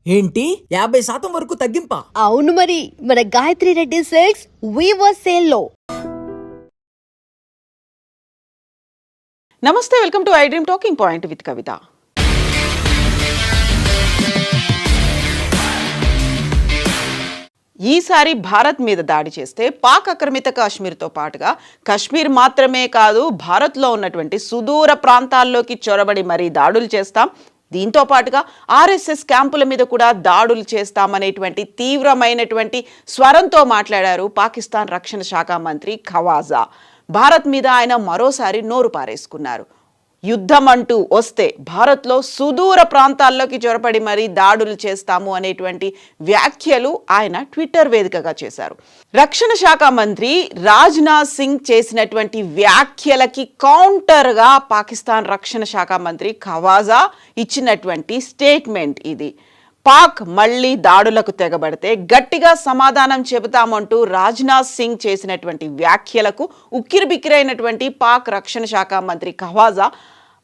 ఏంటి 50% వరకు తగ్గింపా? అవును మరి, మన Gayatri Reddy silks weaver sale లో. నమస్తే, welcome to iDream talking point with Kavitha. ఈసారి భారత్ మీద దాడి చేస్తే పాక్ ఆక్రమిత కాశ్మీర్తో పాటుగా కాశ్మీర్ మాత్రమే కాదు, భారత్లో ఉన్నటువంటి సుదూర ప్రాంతాల్లోకి చొరబడి మరీ దాడులు చేస్తాం, దీంతో పాటుగా ఆర్ఎస్ఎస్ క్యాంపుల మీద కూడా దాడులు చేస్తామనేటువంటి తీవ్రమైనటువంటి స్వరంతో మాట్లాడారు పాకిస్తాన్ రక్షణ శాఖ మంత్రి ఖవాజా. భారత్ మీద ఆయన మరోసారి నోరు పారేసుకున్నారు. యుద్ధం అంటూ వస్తే భారత్లో సుదూర ప్రాంతాల్లోకి చొరబడి మరీ దాడులు చేస్తాము అనేటువంటి వ్యాఖ్యలు ఆయన ట్విట్టర్ వేదికగా చేశారు. రక్షణ శాఖ మంత్రి రాజ్నాథ్ సింగ్ చేసినటువంటి వ్యాఖ్యలకి కౌంటర్గా పాకిస్తాన్ రక్షణ శాఖ మంత్రి ఖవాజా ఇచ్చినటువంటి స్టేట్మెంట్ ఇది. పాక్ మళ్లీ దాడులకు తెగబడితే గట్టిగా సమాధానం చెబుతామంటూ రాజ్నాథ్ సింగ్ చేసినటువంటి వ్యాఖ్యలకు ఉక్కిరిబిక్కిరైనటువంటి పాక్ రక్షణ శాఖ మంత్రి ఖవాజా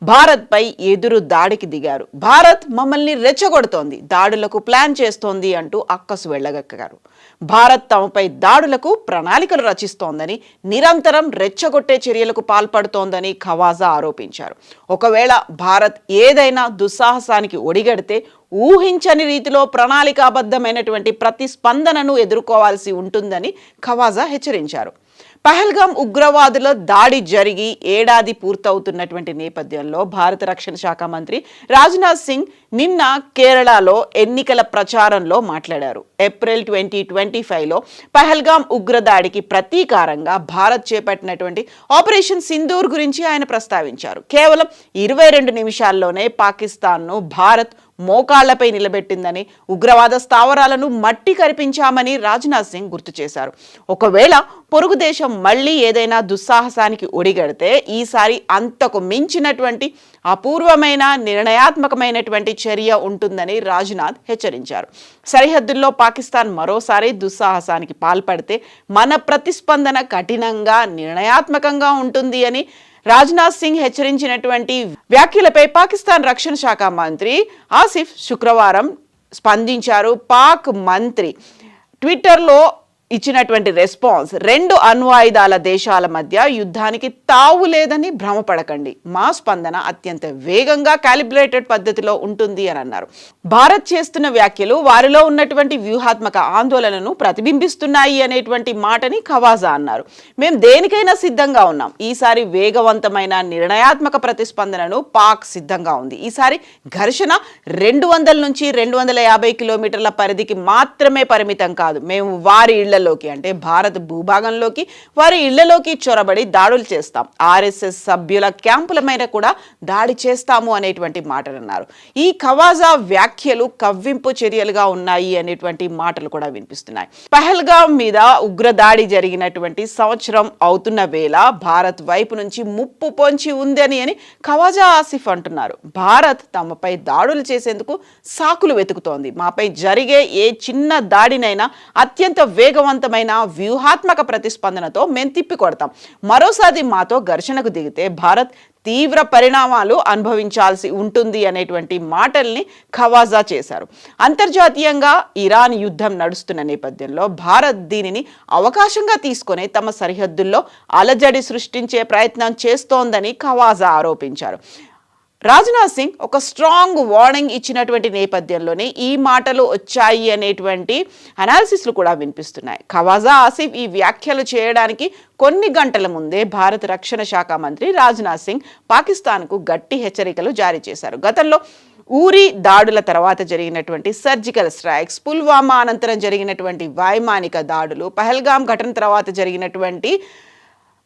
భారత్పై ఎదురు దాడికి దిగారు. భారత్ మమ్మల్ని రెచ్చగొడుతోంది, దాడులకు ప్లాన్ చేస్తోంది అంటూ అక్కసు వెళ్ళగక్కారు. భారత్ తమపై దాడులకు ప్రణాళికలు రచిస్తోందని, నిరంతరం రెచ్చగొట్టే చర్యలకు పాల్పడుతోందని ఖవాజా ఆరోపించారు. ఒకవేళ భారత్ ఏదైనా దుస్సాహసానికి ఒడిగడితే ఊహించని రీతిలో ప్రణాళికాబద్ధమైనటువంటి ప్రతిస్పందనను ఎదుర్కోవాల్సి ఉంటుందని ఖవాజా హెచ్చరించారు. పహల్గామ్ ఉగ్రవాదుల దాడి జరిగి ఏడాది పూర్తవుతున్నటువంటి నేపథ్యంలో భారత రక్షణ శాఖ మంత్రి రాజ్నాథ్ సింగ్ నిన్న కేరళలో ఎన్నికల ప్రచారంలో మాట్లాడారు. ఏప్రిల్ 2025లో పహల్గామ్ ఉగ్రదాడికి ప్రతీకారంగా భారత్ చేపట్టినటువంటి ఆపరేషన్ సింధూర్ గురించి ఆయన ప్రస్తావించారు. కేవలం 22 నిమిషాల్లోనే పాకిస్తాన్ను భారత్ మోకాళ్లపై నిలబెట్టిందని, ఉగ్రవాద స్థావరాలను మట్టి కరిపించామని రాజ్నాథ్ సింగ్ గుర్తు చేశారు. ఒకవేళ పొరుగు దేశం మళ్లీ ఏదైనా దుస్సాహసానికి ఒడిగడితే ఈసారి అంతకు మించినటువంటి అపూర్వమైన నిర్ణయాత్మకమైనటువంటి చర్య ఉంటుందని రాజ్నాథ్ హెచ్చరించారు. సరిహద్దుల్లో పాకిస్తాన్ మరోసారి దుస్సాహసానికి పాల్పడితే మన ప్రతిస్పందన కఠినంగా, నిర్ణయాత్మకంగా ఉంటుంది అని రాజ్నాథ్ సింగ్ హెచ్చరించినటువంటి వ్యాఖ్యలపై పాకిస్తాన్ రక్షణ శాఖ మంత్రి ఆసిఫ్ శుక్రవారం స్పందించారు. పాక్ మంత్రి ట్విట్టర్లో ఇచ్చినటువంటి రెస్పాన్స్, 2 అణ్వాయుధాల దేశాల మధ్య యుద్ధానికి తావు లేదని భ్రమపడకండి, మా స్పందన అత్యంత వేగంగా క్యాలిబ్రేటెడ్ పద్ధతిలో ఉంటుంది అని అన్నారు. భారత్ చేస్తున్న వ్యాఖ్యలు వారిలో ఉన్నటువంటి వ్యూహాత్మక ఆందోళనను ప్రతిబింబిస్తున్నాయి అనేటువంటి మాటని ఖవాజా అన్నారు. మేము దేనికైనా సిద్ధంగా ఉన్నాం, ఈసారి వేగవంతమైన నిర్ణయాత్మక ప్రతిస్పందనను పాక్ సిద్ధంగా ఉంది. ఈసారి ఘర్షణ 200 నుంచి 250 కిలోమీటర్ల పరిధికి మాత్రమే పరిమితం కాదు, మేము వారి ఇళ్లలోకి, అంటే భారత్ భూభాగంలోకి, వారి ఇళ్లలోకి చొరబడి దాడులు చేస్తాం, ఆర్ఎస్ఎస్ సభ్యుల క్యాంపుల మీద కూడా దాడి చేస్తాము అనేటువంటి మాటలు అన్నారు. ఈ ఖవాజా వ్యాఖ్యలు కవ్వింపు చర్యలుగా ఉన్నాయి అనేటువంటి మాటలు కూడా వినిపిస్తున్నాయి. పహల్గామ్ మీద ఉగ్రదాడి జరిగినటువంటి సంవత్సరం అవుతున్న వేళ భారత్ వైపు నుంచి ముప్పు పొంచి ఉందని అని ఖవాజా ఆసిఫ్ అంటున్నారు. భారత్ తమపై దాడులు చేసేందుకు సాకులు వెతుకుతోంది, మాపై జరిగే ఏ చిన్న దాడినైనా అత్యంత వేగవంతమైన వ్యూహాత్మక ప్రతిస్పందనతో మేము తిప్పికొడతాం, మరోసారి మాతో ఘర్షణకు దిగితే భారత్ తీవ్ర పరిణామాలు అనుభవించాల్సి ఉంటుంది అనేటువంటి మాటల్ని ఖవాజా చేశారు. అంతర్జాతీయంగా ఇరాన్ యుద్ధం నడుస్తున్న నేపథ్యంలో భారత్ దీనిని అవకాశంగా తీసుకొని తమ సరిహద్దుల్లో అలజడి సృష్టించే ప్రయత్నం చేస్తోందని ఖవాజా ఆరోపించారు. రాజ్నాథ్ సింగ్ ఒక స్ట్రాంగ్ వార్నింగ్ ఇచ్చినటువంటి నేపథ్యంలోనే ఈ మాటలు వచ్చాయి అనేటువంటి అనాలిసిస్లు కూడా వినిపిస్తున్నాయి. ఖవాజా ఆసిఫ్ ఈ వ్యాఖ్యలు చేయడానికి కొన్ని గంటల ముందే భారత రక్షణ శాఖ మంత్రి రాజ్నాథ్ సింగ్ పాకిస్తాన్కు గట్టి హెచ్చరికలు జారీ చేశారు. గతంలో ఊరి దాడుల తర్వాత జరిగినటువంటి సర్జికల్ స్ట్రైక్స్, పుల్వామా అనంతరం జరిగినటువంటి వైమానిక దాడులు, పహల్గామ్ ఘటన తర్వాత జరిగినటువంటి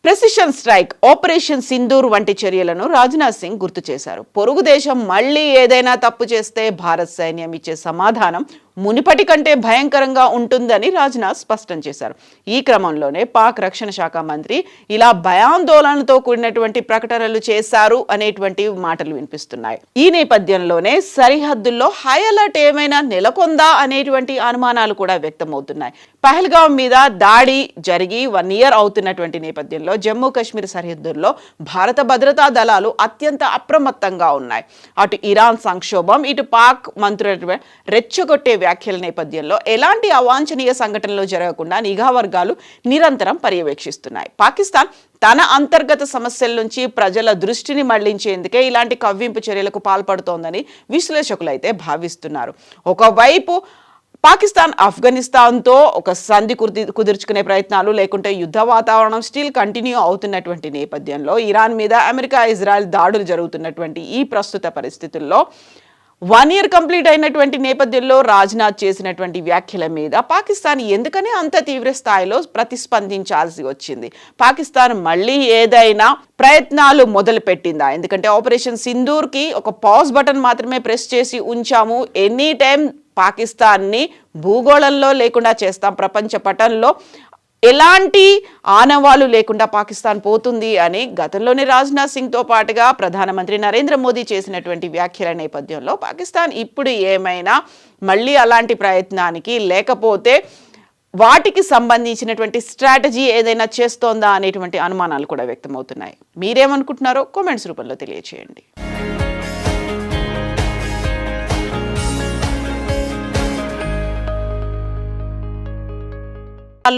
ప్రెసిషన్ స్ట్రైక్, ఆపరేషన్ సింధూర్ వంటి చర్యలను రాజ్నాథ్ సింగ్ గుర్తు చేశారు. పొరుగు దేశం మళ్లీ ఏదైనా తప్పు చేస్తే భారత్ సైన్యం ఇచ్చే సమాధానం మునిపటి కంటే భయంకరంగా ఉంటుందని రాజ్నాథ్ స్పష్టం చేశారు. ఈ క్రమంలోనే పాక్ రక్షణ శాఖ మంత్రి ఇలా భయాందోళనతో కూడినటువంటి ప్రకటనలు చేశారు అనేటువంటి మాటలు వినిపిస్తున్నాయి. ఈ నేపథ్యంలోనే సరిహద్దుల్లో హై అలర్ట్ ఏమైనా నెలకొందా అనేటువంటి అనుమానాలు కూడా వ్యక్తమవుతున్నాయి. పహల్గాం మీద దాడి జరిగి 1 year అవుతున్నటువంటి నేపథ్యంలో జమ్మూ కాశ్మీర్ సరిహద్దుల్లో భారత భద్రతా దళాలు అత్యంత అప్రమత్తంగా ఉన్నాయి. అటు ఇరాన్ సంక్షోభం, ఇటు పాక్ మంత్రుల రెచ్చగొట్టే వ్యాఖ్యల నేపథ్యంలో ఎలాంటి అవాంఛనీయ సంఘటనలు జరగకుండా నిఘా వర్గాలు నిరంతరం పర్యవేక్షిస్తున్నాయి. పాకిస్తాన్ తన అంతర్గత సమస్యల నుంచి ప్రజల దృష్టిని మళ్లించేందుకే ఇలాంటి కవ్వింపు చర్యలకు పాల్పడుతోందని విశ్లేషకులు అయితే భావిస్తున్నారు. ఒకవైపు పాకిస్తాన్ ఆఫ్ఘనిస్తాన్తో ఒక సంధి కుదుర్చుకునే ప్రయత్నాలు, లేకుంటే యుద్ధ వాతావరణం స్టిల్ కంటిన్యూ అవుతున్నటువంటి నేపథ్యంలో ఇరాన్ మీద అమెరికా, ఇజ్రాయెల్ దాడులు జరుగుతున్నటువంటి ఈ ప్రస్తుత పరిస్థితుల్లో 1 year కంప్లీట్ అయినటువంటి నేపథ్యంలో రాజ్నాథ్ చేసినటువంటి వ్యాఖ్యల మీద పాకిస్తాన్ ఎందుకని అంత తీవ్ర స్థాయిలో ప్రతిస్పందించాల్సి వచ్చింది? పాకిస్తాన్ మళ్ళీ ఏదైనా ప్రయత్నాలు మొదలు పెట్టిందా? ఎందుకంటే ఆపరేషన్ సింధూర్కి ఒక పాజ్ బటన్ మాత్రమే ప్రెస్ చేసి ఉంచాము, ఎనీ టైం పాకిస్తాన్ని భూగోళంలో లేకుండా చేస్తాం, ప్రపంచ పటంలో ఎలాంటి ఆనవాలు లేకుండా పాకిస్తాన్ పోతుంది అని గతంలోనే రాజ్నాథ్ సింగ్తో పాటుగా ప్రధానమంత్రి నరేంద్ర మోదీ చేసినటువంటి వ్యాఖ్యల నేపథ్యంలో పాకిస్తాన్ ఇప్పుడు ఏమైనా మళ్ళీ అలాంటి ప్రయత్నానికి, లేకపోతే వాటికి సంబంధించినటువంటి స్ట్రాటజీ ఏదైనా చేస్తోందా అనేటువంటి అనుమానాలు కూడా వ్యక్తమవుతున్నాయి. మీరేమనుకుంటున్నారో కామెంట్స్ రూపంలో తెలియజేయండి.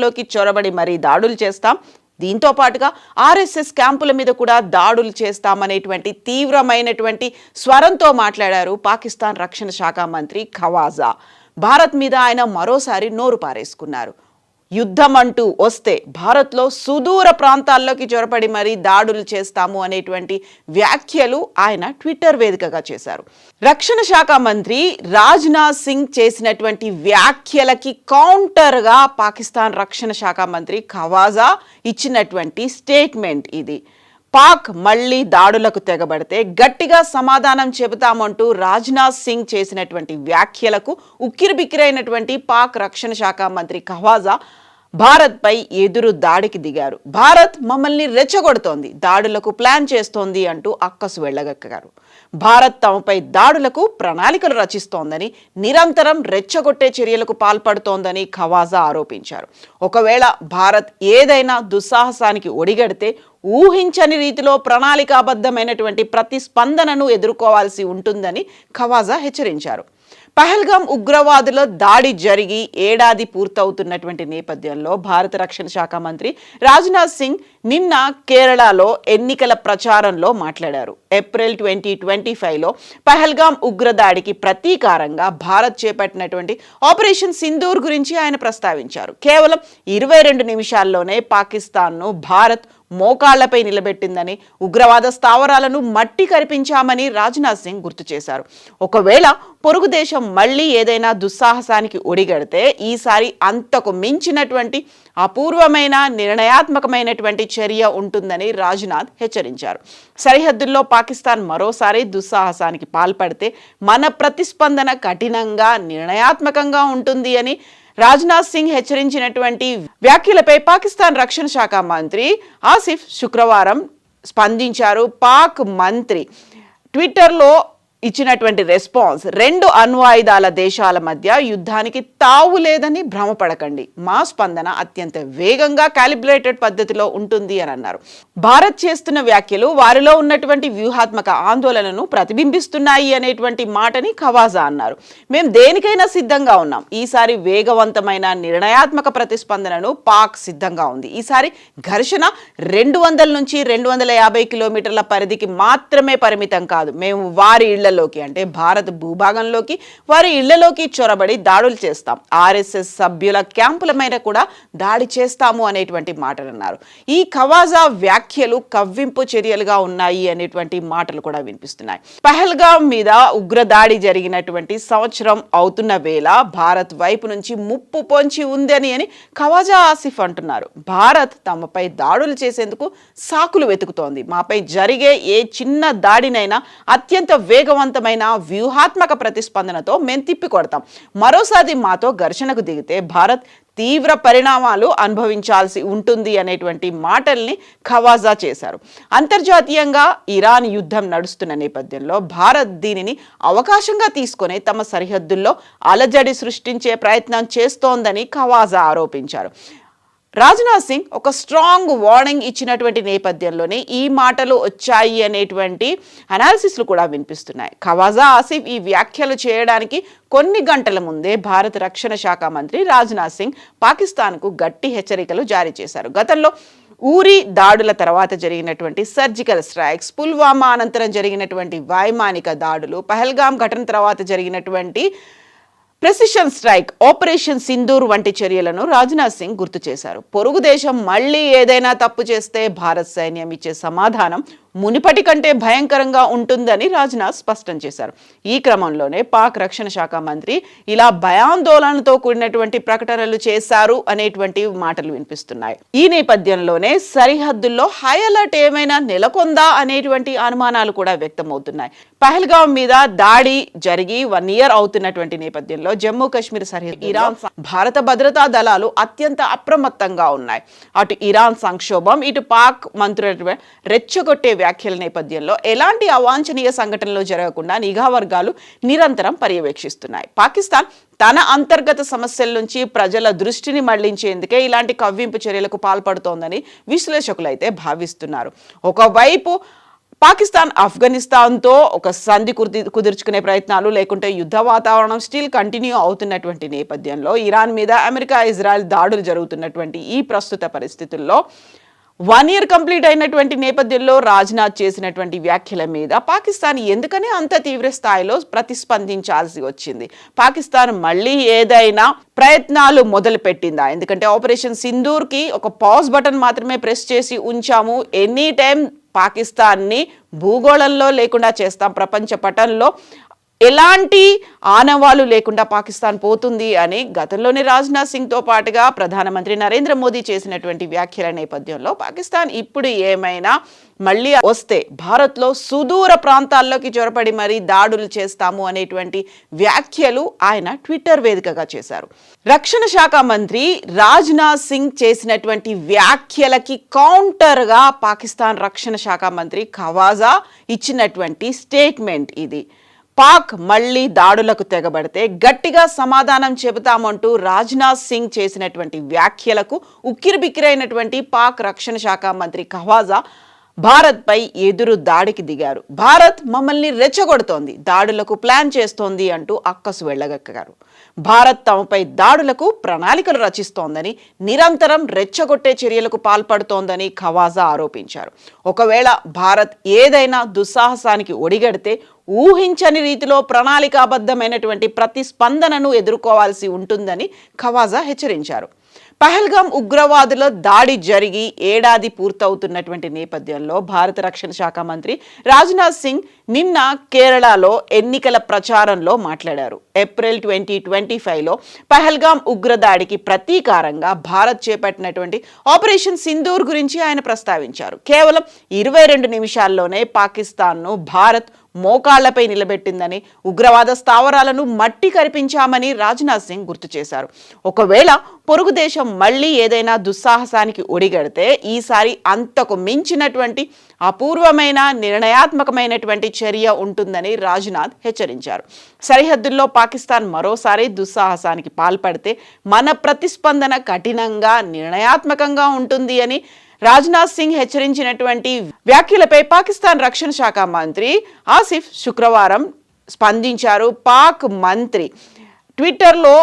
లోకి చొరబడి మరీ దాడులు చేస్తాం, దీంతో పాటుగా ఆర్ఎస్ఎస్ క్యాంపుల మీద కూడా దాడులు చేస్తామనేటువంటి తీవ్రమైనటువంటి స్వరంతో మాట్లాడారు పాకిస్తాన్ రక్షణ శాఖ మంత్రి ఖవాజా. భారత్ మీద ఆయన మరోసారి నోరు పారేసుకున్నారు. యుద్ధం అంటూ వస్తే భారత్లో సుదూర ప్రాంతాల్లోకి చొరబడి మరీ దాడులు చేస్తాము అనేటువంటి వ్యాఖ్యలు ఆయన ట్విట్టర్ వేదికగా చేశారు. రక్షణ శాఖ మంత్రి రాజ్నాథ్ సింగ్ చేసినటువంటి వ్యాఖ్యలకి కౌంటర్గా పాకిస్తాన్ రక్షణ శాఖ మంత్రి ఖవాజా ఇచ్చినటువంటి స్టేట్మెంట్ ఇది. పాక్ మళ్లీ దాడులకు తెగబడితే గట్టిగా సమాధానం చెబుతామంటూ రాజ్నాథ్ సింగ్ చేసినటువంటి వ్యాఖ్యలకు ఉక్కిరిబిక్కిరైనటువంటి పాక్ రక్షణ శాఖ మంత్రి ఖవాజా భారత్పై ఎదురు దాడికి దిగారు. భారత్ మమ్మల్ని రెచ్చగొడుతోంది, దాడులకు ప్లాన్ చేస్తోంది అంటూ అక్కసు వెళ్ళగక్కారు. భారత్ తమపై దాడులకు ప్రణాళికలు రచిస్తోందని, నిరంతరం రెచ్చగొట్టే చర్యలకు పాల్పడుతోందని ఖవాజా ఆరోపించారు. ఒకవేళ భారత్ ఏదైనా దుస్సాహసానికి ఒడిగడితే ఊహించని రీతిలో ప్రణాళికాబద్ధమైనటువంటి ప్రతిస్పందనను ఎదుర్కోవాల్సి ఉంటుందని ఖవాజా హెచ్చరించారు. పహల్గాం ఉగ్రవాదుల దాడి జరిగి ఏడాది పూర్తవుతున్నటువంటి నేపథ్యంలో భారత రక్షణ శాఖ మంత్రి రాజ్నాథ్ సింగ్ నిన్న కేరళలో ఎన్నికల ప్రచారంలో మాట్లాడారు. ఏప్రిల్ 2025లో పహల్గాం ఉగ్రదాడికి ప్రతీకారంగా భారత్ చేపట్టినటువంటి ఆపరేషన్ సింధూర్ గురించి ఆయన ప్రస్తావించారు. కేవలం 22 నిమిషాల్లోనే పాకిస్తాన్ను భారత్ మోకాళ్లపై నిలబెట్టిందని, ఉగ్రవాద స్థావరాలను మట్టి కరిపించామని రాజ్నాథ్ సింగ్ గుర్తు చేశారు. ఒకవేళ పొరుగు దేశం మళ్లీ ఏదైనా దుస్సాహసానికి ఒడిగడితే ఈసారి అంతకు మించినటువంటి అపూర్వమైన నిర్ణయాత్మకమైనటువంటి చర్య ఉంటుందని రాజ్నాథ్ హెచ్చరించారు. సరిహద్దుల్లో పాకిస్తాన్ మరోసారి దుస్సాహసానికి పాల్పడితే మన ప్రతిస్పందన కఠినంగా, నిర్ణయాత్మకంగా ఉంటుంది అని రాజ్నాథ్ సింగ్ హెచ్చరించినటువంటి వ్యాఖ్యలపై పాకిస్తాన్ రక్షణ శాఖ మంత్రి ఆసిఫ్ శుక్రవారం స్పందించారు. పాక్ మంత్రి ట్విట్టర్లో ఇచ్చినటువంటి రెస్పాన్స్, 2 అణ్వాయుధాల దేశాల మధ్య యుద్ధానికి తావు లేదని భ్రమపడకండి, మా స్పందన అత్యంత వేగంగా క్యాలిబ్రేటెడ్ పద్ధతిలో ఉంటుంది అని అన్నారు. భారత్ చేస్తున్న వ్యాఖ్యలు వారిలో ఉన్నటువంటి వ్యూహాత్మక ఆందోళనను ప్రతిబింబిస్తున్నాయి అనేటువంటి మాటని ఖవాజా అన్నారు. మేము దేనికైనా సిద్ధంగా ఉన్నాం, ఈసారి వేగవంతమైన నిర్ణయాత్మక ప్రతిస్పందనను పాక్ సిద్ధంగా ఉంది. ఈసారి ఘర్షణ 200 నుంచి 250 కిలోమీటర్ల పరిధికి మాత్రమే పరిమితం కాదు. మేము వారి ఇళ్లలోకి, అంటే భారత్ భూభాగంలోకి, వారి ఇళ్లలోకి చొరబడి దాడులు చేస్తాం. ఆర్ఎస్ఎస్ సభ్యుల క్యాంపుల మీద కూడా దాడి చేస్తాము అనేటువంటి మాటలు అన్నారు. ఈ ఖవాజా వ్యాఖ్యలు కవ్వింపు చర్యలుగా ఉన్నాయి అనేటువంటి మాటలు కూడా వినిపిస్తున్నాయి. పహల్గాం మీద ఉగ్రదాడి జరిగినటువంటి సంవత్సరం అవుతున్న వేళ భారత్ వైపు నుంచి ముప్పు పొంచి ఉందని అని ఖవాజా ఆసిఫ్ అంటున్నారు. భారత్ తమపై దాడులు చేసేందుకు సాకులు వెతుకుతోంది. మాపై జరిగే ఏ చిన్న దాడినైనా అత్యంత వేగవంతంగా వేగవంతమైన వ్యూహాత్మక ప్రతిస్పందనతో మేము తిప్పికొడతాం. మరోసారి మాతో ఘర్షణకు దిగితే భారత్ తీవ్ర పరిణామాలు అనుభవించాల్సి ఉంటుంది అనేటువంటి మాటల్ని ఖవాజా చేశారు. అంతర్జాతీయంగా ఇరాన్ యుద్ధం నడుస్తున్న నేపథ్యంలో భారత్ దీనిని అవకాశంగా తీసుకొని తమ సరిహద్దుల్లో అలజడి సృష్టించే ప్రయత్నం చేస్తోందని ఖవాజా ఆరోపించారు. రాజ్నాథ్ సింగ్ ఒక స్ట్రాంగ్ వార్నింగ్ ఇచ్చినటువంటి నేపథ్యంలోనే ఈ మాటలు వచ్చాయి అనేటువంటి అనాలిసిస్లు కూడా వినిపిస్తున్నాయి. ఖవాజా ఆసిఫ్ ఈ వ్యాఖ్యలు చేయడానికి కొన్ని గంటల ముందే భారత రక్షణ శాఖ మంత్రి రాజ్నాథ్ సింగ్ పాకిస్తాన్కు గట్టి హెచ్చరికలు జారీ చేశారు. గతంలో ఊరి దాడుల తర్వాత జరిగినటువంటి సర్జికల్ స్ట్రైక్స్, పుల్వామా అనంతరం జరిగినటువంటి వైమానిక దాడులు, పహల్గాం ఘటన తర్వాత జరిగినటువంటి ప్రెసిషన్ స్ట్రైక్, ఆపరేషన్ సింధూర్ వంటి చర్యలను రాజ్నాథ్ సింగ్ గుర్తు చేశారు. పొరుగు దేశం మళ్ళీ ఏదైనా తప్పు చేస్తే భారత్ సైన్యం ఇచ్చే సమాధానం మునిపటి కంటే భయంకరంగా ఉంటుందని రాజ్నాథ్ స్పష్టం చేశారు. ఈ క్రమంలోనే పాక్ రక్షణ శాఖ మంత్రి ఇలా భయాందోళనతో కూడినటువంటి ప్రకటనలు చేశారు అనేటువంటి మాటలు వినిపిస్తున్నాయి. ఈ నేపథ్యంలోనే సరిహద్దుల్లో హై అలర్ట్ ఏమైనా నెలకొందా అనేటువంటి అనుమానాలు కూడా వ్యక్తమవుతున్నాయి. పహల్గాం మీద దాడి జరిగి 1 year అవుతున్నటువంటి నేపథ్యంలో జమ్మూ కాశ్మీర్ సరిహద్దు ఇరాన్ భారత భద్రతా దళాలు అత్యంత అప్రమత్తంగా ఉన్నాయి. అటు ఇరాన్ సంక్షోభం, ఇటు పాక్ మంత్రుల రెచ్చగొట్టే వ్యాఖ్యల నేపథ్యంలో ఎలాంటి అవాంఛనీయ సంఘటనలు జరగకుండా నిఘా వర్గాలు నిరంతరం పర్యవేక్షిస్తున్నాయి. పాకిస్తాన్ తన అంతర్గత సమస్యల నుంచి ప్రజల దృష్టిని మళ్లించేందుకే ఇలాంటి కవ్వింపు చర్యలకు పాల్పడుతోందని విశ్లేషకులు అయితే భావిస్తున్నారు. ఒకవైపు పాకిస్తాన్ ఆఫ్ఘనిస్తాన్తో ఒక సంధి కుదుర్చుకునే ప్రయత్నాలు, లేకుంటే యుద్ధ వాతావరణం స్టిల్ కంటిన్యూ అవుతున్నటువంటి నేపథ్యంలో ఇరాన్ మీద అమెరికా, ఇజ్రాయెల్ దాడులు జరుగుతున్నటువంటి ఈ ప్రస్తుత పరిస్థితుల్లో 1 year కంప్లీట్ అయినటువంటి నేపథ్యంలో రాజ్నాథ్ చేసినటువంటి వ్యాఖ్యల మీద పాకిస్తాన్ ఎందుకని అంత తీవ్ర స్థాయిలో ప్రతిస్పందించాల్సి వచ్చింది? పాకిస్తాన్ మళ్ళీ ఏదైనా ప్రయత్నాలు మొదలు పెట్టిందా? ఎందుకంటే ఆపరేషన్ సింధూర్కి ఒక పాజ్ బటన్ మాత్రమే ప్రెస్ చేసి ఉంచాము, ఎనీ టైం పాకిస్తాన్ని భూగోళంలో లేకుండా చేస్తాం, ప్రపంచ పటంలో ఎలాంటి ఆనవాలు లేకుండా పాకిస్తాన్ పోతుంది అని గతంలోనే రాజ్నాథ్ సింగ్తో పాటుగా ప్రధానమంత్రి నరేంద్ర మోదీ చేసినటువంటి వ్యాఖ్యల నేపథ్యంలో పాకిస్తాన్ ఇప్పుడు ఏమైనా మళ్ళీ వస్తే భారత్లో సుదూర ప్రాంతాల్లోకి చొరపడి మరీ దాడులు చేస్తాము అనేటువంటి వ్యాఖ్యలు ఆయన ట్విట్టర్ వేదికగా చేశారు. రక్షణ శాఖ మంత్రి రాజ్నాథ్ సింగ్ చేసినటువంటి వ్యాఖ్యలకి కౌంటర్గా పాకిస్తాన్ రక్షణ శాఖ మంత్రి ఖవాజా ఇచ్చినటువంటి స్టేట్మెంట్ ఇది. పాక్ మళ్లీ దాడులకు తెగబడితే గట్టిగా సమాధానం చెబుతామంటూ రాజ్నాథ్ సింగ్ చేసినటువంటి వ్యాఖ్యలకు ఉక్కిరిబిక్కిరైనటువంటి పాక్ రక్షణ శాఖ మంత్రి ఖవాజా భారత్పై ఎదురు దాడికి దిగారు. భారత్ మమ్మల్ని రెచ్చగొడుతోంది, దాడులకు ప్లాన్ చేస్తోంది అంటూ అక్కసు వెళ్ళగక్కారు. భారత్ తమపై దాడులకు ప్రణాళికలు రచిస్తోందని, నిరంతరం రెచ్చగొట్టే చర్యలకు పాల్పడుతోందని ఖవాజా ఆరోపించారు. ఒకవేళ భారత్ ఏదైనా దుస్సాహసానికి ఒడిగడితే ఊహించని రీతిలో ప్రణాళికాబద్ధమైనటువంటి ప్రతిస్పందనను ఎదుర్కోవాల్సి ఉంటుందని ఖవాజా హెచ్చరించారు. పహల్గాం ఉగ్రవాదుల దాడి జరిగి ఏడాది పూర్తవుతున్నటువంటి నేపథ్యంలో భారత రక్షణ శాఖ మంత్రి రాజ్నాథ్ సింగ్ నిన్న కేరళలో ఎన్నికల ప్రచారంలో మాట్లాడారు. ఏప్రిల్ 2025లో పహల్గాం ఉగ్రదాడికి ప్రతీకారంగా భారత్ చేపట్టినటువంటి ఆపరేషన్ సింధూర్ గురించి ఆయన ప్రస్తావించారు. కేవలం 22 నిమిషాల్లోనే పాకిస్తాన్ను భారత్ మోకాళ్లపై నిలబెట్టిందని, ఉగ్రవాద స్థావరాలను మట్టి కరిపించామని రాజ్నాథ్ సింగ్ గుర్తు చేశారు. ఒకవేళ పొరుగు దేశం మళ్లీ ఏదైనా దుస్సాహసానికి ఒడిగడితే ఈసారి అంతకు మించినటువంటి అపూర్వమైన నిర్ణయాత్మకమైనటువంటి చర్య ఉంటుందని రాజ్నాథ్ హెచ్చరించారు. సరిహద్దుల్లో పాకిస్తాన్ మరోసారి దుస్సాహసానికి పాల్పడితే మన ప్రతిస్పందన కఠినంగా, నిర్ణయాత్మకంగా ఉంటుంది అని రాజ్నాథ్ సింగ్ హెచ్చరించినటువంటి వ్యాఖ్యలపై పాకిస్తాన్ రక్షణ శాఖ మంత్రి ఆసిఫ్ శుక్రవారం స్పందించారు. పాక్ మంత్రి ట్విట్టర్లో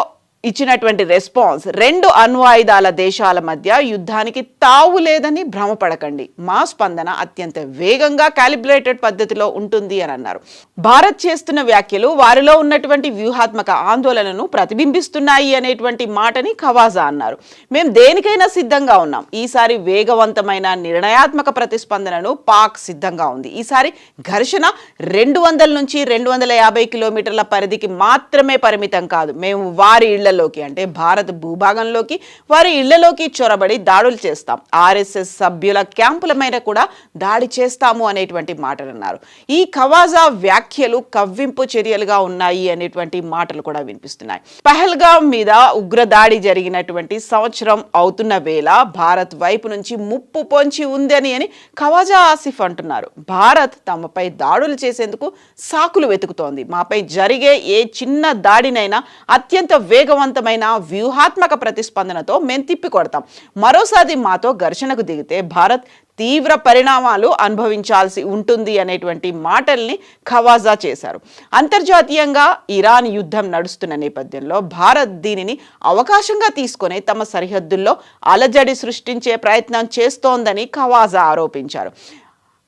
ఇచ్చినటువంటి రెస్పాన్స్, 2 అణ్వాయుధాల దేశాల మధ్య యుద్ధానికి తావు లేదని భ్రమపడకండి, మా స్పందన అత్యంత వేగంగా క్యాలిబ్రేటెడ్ పద్ధతిలో ఉంటుంది అని అన్నారు. భారత్ చేస్తున్న వ్యాఖ్యలు వారిలో ఉన్నటువంటి వ్యూహాత్మక ఆందోళనను ప్రతిబింబిస్తున్నాయి అనేటువంటి మాటని ఖవాజా అన్నారు. మేము దేనికైనా సిద్ధంగా ఉన్నాం, ఈసారి వేగవంతమైన నిర్ణయాత్మక ప్రతిస్పందనను పాక్ సిద్ధంగా ఉంది. ఈసారి ఘర్షణ 200 నుంచి 250 కిలోమీటర్ల పరిధికి మాత్రమే పరిమితం కాదు, మేము వారి ఇళ్ల ఇళ్లలోకి, అంటే భారత్ భూభాగంలోకి, వారి ఇళ్లలోకి చొరబడి దాడులు చేస్తాం, ఆర్ఎస్ఎస్ సభ్యుల క్యాంపుల మీద కూడా దాడి చేస్తాము అనేటువంటి మాటలు అన్నారు. ఈ ఖవాజా వ్యాఖ్యలు కవ్వింపు చర్యలుగా ఉన్నాయి అనేటువంటి మాటలు కూడా వినిపిస్తున్నాయి. పహల్గాం మీద ఉగ్రదాడి జరిగినటువంటి సంవత్సరం అవుతున్న వేళ భారత్ వైపు నుంచి ముప్పు పొంచి ఉందని అని ఖవాజా ఆసిఫ్ అంటున్నారు. భారత్ తమపై దాడులు చేసేందుకు సాకులు వెతుకుతోంది. మాపై జరిగే ఏ చిన్న దాడినైనా అత్యంత వేగవంతమైన వ్యూహాత్మక ప్రతిస్పందనతో మేము తిప్పి కొడతాం. మరోసారి మాతో ఘర్షణకు దిగితే భారత్ తీవ్ర పరిణామాలు అనుభవించాల్సి ఉంటుంది అనేటువంటి మాటల్ని ఖవాజా చేశారు. అంతర్జాతీయంగా ఇరాన్ యుద్ధం నడుస్తున్న నేపథ్యంలో భారత్ దీనిని అవకాశంగా తీసుకొని తమ సరిహద్దుల్లో అలజడి సృష్టించే ప్రయత్నం చేస్తోందని ఖవాజా ఆరోపించారు.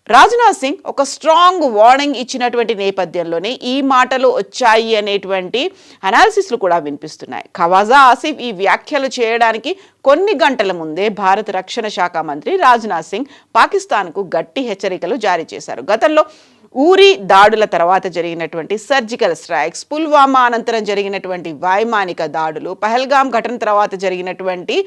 రాజ్నాథ్ సింగ్ ఒక స్ట్రాంగ్ వార్నింగ్ ఇచ్చినటువంటి నేపథ్యంలోనే ఈ మాటలు వచ్చాయి అనేటువంటి అనాలిసిస్లు కూడా వినిపిస్తున్నాయి. ఖవాజా ఆసిఫ్ ఈ వ్యాఖ్యలు చేయడానికి కొన్ని గంటల ముందే భారత రక్షణ శాఖ మంత్రి రాజ్నాథ్ సింగ్ పాకిస్తాన్కు గట్టి హెచ్చరికలు జారీ చేశారు. గతంలో ఊరి దాడుల తర్వాత జరిగినటువంటి సర్జికల్ స్ట్రైక్స్, పుల్వామా అనంతరం జరిగినటువంటి వైమానిక దాడులు, పహల్గాం ఘటన తర్వాత జరిగినటువంటి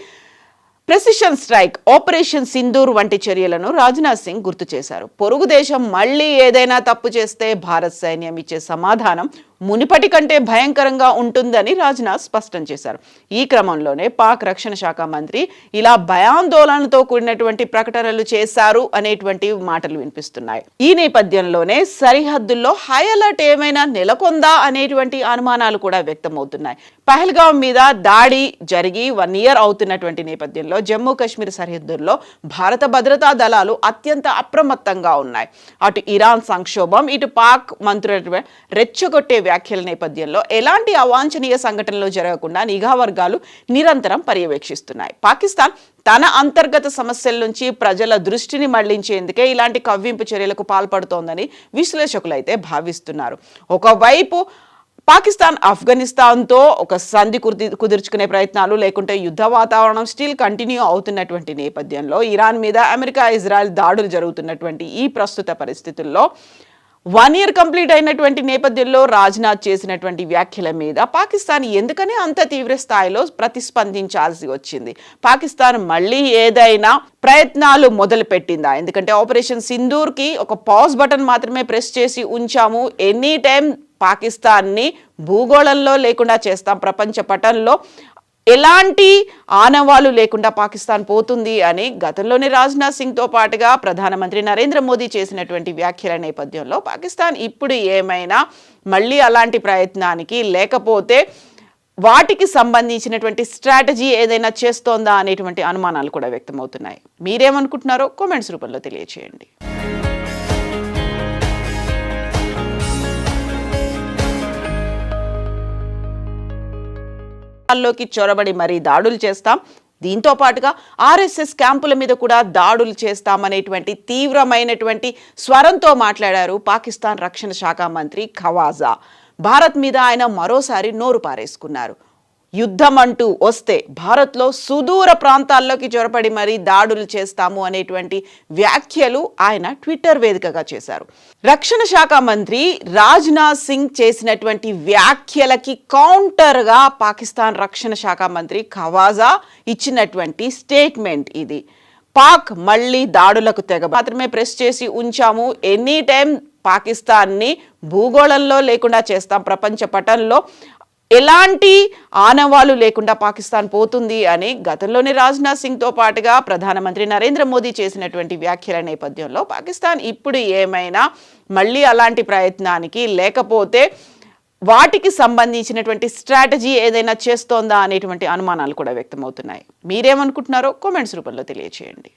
ప్రెసిషన్ స్ట్రైక్, ఆపరేషన్ సింధూర్ వంటి చర్యలను రాజ్నాథ్ సింగ్ గుర్తు చేశారు. పొరుగు దేశం మళ్లీ ఏదైనా తప్పు చేస్తే భారత్ సైన్యం ఇచ్చే సమాధానం మునిపటి కంటే భయంకరంగా ఉంటుందని రాజ్నాథ్ స్పష్టం చేశారు. ఈ క్రమంలోనే పాక్ రక్షణ శాఖ మంత్రి ఇలా భయాందోళనతో కూడినటువంటి ప్రకటనలు చేశారు అనేటువంటి మాటలు వినిపిస్తున్నాయి. ఈ నేపథ్యంలోనే సరిహద్దుల్లో హై అలర్ట్ ఏమైనా నెలకొందా అనేటువంటి అనుమానాలు కూడా వ్యక్తమవుతున్నాయి. పహల్గాం మీద దాడి జరిగి 1 year అవుతున్నటువంటి నేపథ్యంలో జమ్మూ కాశ్మీర్ సరిహద్దుల్లో భారత భద్రతా దళాలు అత్యంత అప్రమత్తంగా ఉన్నాయి. అటు ఇరాన్ సంక్షోభం, ఇటు పాక్ మంత్రుల రెచ్చగొట్టే వ్యాఖ్యల నేపథ్యంలో ఎలాంటి అవాంఛనీయ సంఘటనలు జరగకుండా నిఘా వర్గాలు నిరంతరం పర్యవేక్షిస్తున్నాయి. పాకిస్తాన్ తన అంతర్గత సమస్యల నుంచి ప్రజల దృష్టిని మళ్లించేందుకే ఇలాంటి కవ్వింపు చర్యలకు పాల్పడుతోందని విశ్లేషకులైతే భావిస్తున్నారు. ఒకవైపు పాకిస్తాన్ ఆఫ్ఘనిస్తాన్తో ఒక సంధి కుదుర్చుకునే ప్రయత్నాలు, లేకుంటే యుద్ధ వాతావరణం స్టిల్ కంటిన్యూ అవుతున్నటువంటి నేపథ్యంలో ఇరాన్ మీద అమెరికా, ఇజ్రాయెల్ దాడులు జరుగుతున్నటువంటి ఈ ప్రస్తుత పరిస్థితుల్లో 1 year కంప్లీట్ అయినటువంటి నేపథ్యంలో రాజ్నాథ్ చేసినటువంటి వ్యాఖ్యల మీద పాకిస్తాన్ ఎందుకని అంత తీవ్ర స్థాయిలో ప్రతిస్పందించాల్సి వచ్చింది? పాకిస్తాన్ మళ్ళీ ఏదైనా ప్రయత్నాలు మొదలు పెట్టిందా? ఎందుకంటే ఆపరేషన్ సింధూర్కి ఒక పాజ్ బటన్ మాత్రమే ప్రెస్ చేసి ఉంచాము, ఎనీ టైం పాకిస్తాన్ని భూగోళంలో లేకుండా చేస్తాం, ప్రపంచ పటంలో ఎలాంటి ఆనవాలు లేకుండా పాకిస్తాన్ పోతుంది అని గతంలోనే రాజ్నాథ్ సింగ్తో పాటుగా ప్రధానమంత్రి నరేంద్ర మోదీ చేసినటువంటి వ్యాఖ్యల నేపథ్యంలో పాకిస్తాన్ ఇప్పుడు ఏమైనా మళ్ళీ అలాంటి ప్రయత్నానికి, లేకపోతే వాటికి సంబంధించినటువంటి స్ట్రాటజీ ఏదైనా చేస్తోందా అనేటువంటి అనుమానాలు కూడా వ్యక్తమవుతున్నాయి. మీరేమనుకుంటున్నారో కామెంట్స్ రూపంలో తెలియచేయండి. లోకి చొరబడి మరీ దాడులు చేస్తాం, దీంతో పాటుగా ఆర్ఎస్ఎస్ క్యాంపుల మీద కూడా దాడులు చేస్తామనేటువంటి తీవ్రమైనటువంటి స్వరంతో మాట్లాడారు పాకిస్తాన్ రక్షణ శాఖ మంత్రి ఖవాజా. భారత్ మీద ఆయన మరోసారి నోరు పారేసుకున్నారు. యుద్ధం అంటూ వస్తే భారత్లో సుదూర ప్రాంతాల్లోకి చొరబడి మరీ దాడులు చేస్తాము అనేటువంటి వ్యాఖ్యలు ఆయన ట్విట్టర్ వేదికగా చేశారు. రక్షణ శాఖ మంత్రి రాజ్నాథ్ సింగ్ చేసినటువంటి వ్యాఖ్యలకి కౌంటర్గా పాకిస్తాన్ రక్షణ శాఖ మంత్రి ఖవాజా ఇచ్చినటువంటి స్టేట్మెంట్ ఇది. పాక్ మళ్ళీ దాడులకు తెగ మాత్రమే ప్రెస్ చేసి ఉంచాము, ఎనీ టైం పాకిస్తాన్ని భూగోళంలో లేకుండా చేస్తాం, ప్రపంచ పటంలో ఎలాంటి ఆనవాలు లేకుండా పాకిస్తాన్ పోతుంది అని గతంలోనే రాజ్నాథ్ సింగ్తో పాటుగా ప్రధానమంత్రి నరేంద్ర మోదీ చేసినటువంటి వ్యాఖ్యల నేపథ్యంలో పాకిస్తాన్ ఇప్పుడు ఏమైనా మళ్ళీ అలాంటి ప్రయత్నానికి, లేకపోతే వాటికి సంబంధించినటువంటి స్ట్రాటజీ ఏదైనా చేస్తోందా అనేటువంటి అనుమానాలు కూడా వ్యక్తమవుతున్నాయి. మీరేమనుకుంటున్నారో కామెంట్స్ రూపంలో తెలియచేయండి.